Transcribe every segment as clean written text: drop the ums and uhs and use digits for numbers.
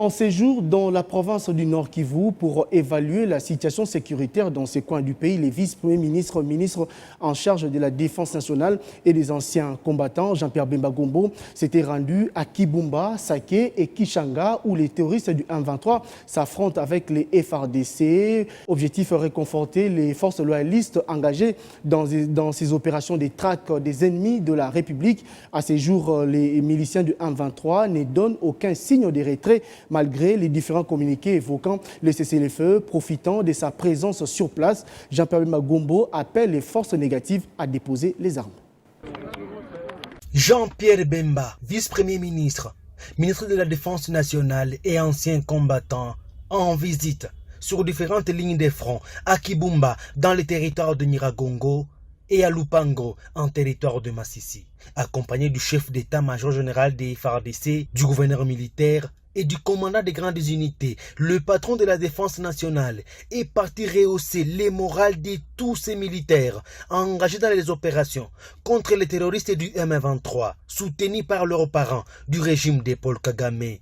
En séjour dans la province du Nord Kivu pour évaluer la situation sécuritaire dans ces coins du pays, les vice-premiers ministres en charge de la défense nationale et des anciens combattants, Jean-Pierre Bemba Gombo, s'étaient rendus à Kibumba, Sake et Kishanga où les terroristes du M23 s'affrontent avec les FARDC. Objectif réconforter les forces loyalistes engagées dans ces opérations de traque des ennemis de la République. À ces jours, les miliciens du M23 ne donnent aucun signe de retrait malgré les différents communiqués évoquant le cessez-le-feu. Profitant de sa présence sur place, Jean-Pierre Magombo appelle les forces négatives à déposer les armes. Jean-Pierre Bemba, vice-premier ministre, ministre de la Défense nationale et ancien combattant, en visite sur différentes lignes de front à Kibumba dans le territoire de Nyiragongo et à Lupango en territoire de Massissi, accompagné du chef d'état-major général des FARDC, du gouverneur militaire et du commandant des grandes unités. Le patron de la défense nationale est parti rehausser le moral de tous ces militaires engagés dans les opérations contre les terroristes du M23, soutenus par leurs parents du régime de Paul Kagame.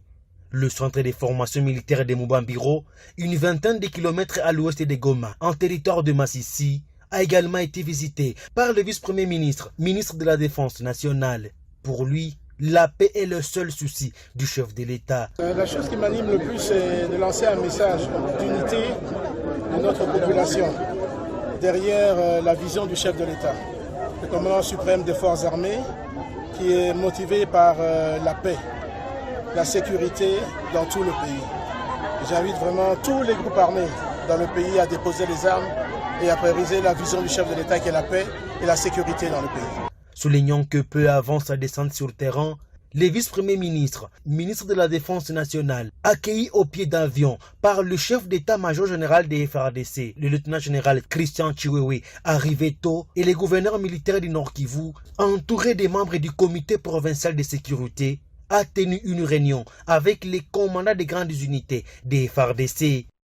Le centre de formation militaire de Mubambiro, une vingtaine de kilomètres à l'ouest de Goma, en territoire de Massissi, a également été visité par le vice-premier ministre, ministre de la Défense nationale. Pour lui, la paix est le seul souci du chef de l'État. La chose qui m'anime le plus, c'est de lancer un message d'unité de notre population derrière la vision du chef de l'État, le commandant suprême des forces armées, qui est motivé par la paix, la sécurité dans tout le pays. J'invite vraiment tous les groupes armés dans le pays à déposer les armes et à prioriser la vision du chef de l'État qui est la paix et la sécurité dans le pays. Soulignant que peu avant sa descente sur le terrain, les vice-premiers ministres, ministres de la Défense nationale, accueillis au pied d'avion par le chef d'état-major général des FARDC, le lieutenant-général Christian Chiwewe, arrivé tôt, et les gouverneurs militaires du Nord Kivu, entourés des membres du comité provincial de sécurité, a tenu une réunion avec les commandants des grandes unités des FARDC.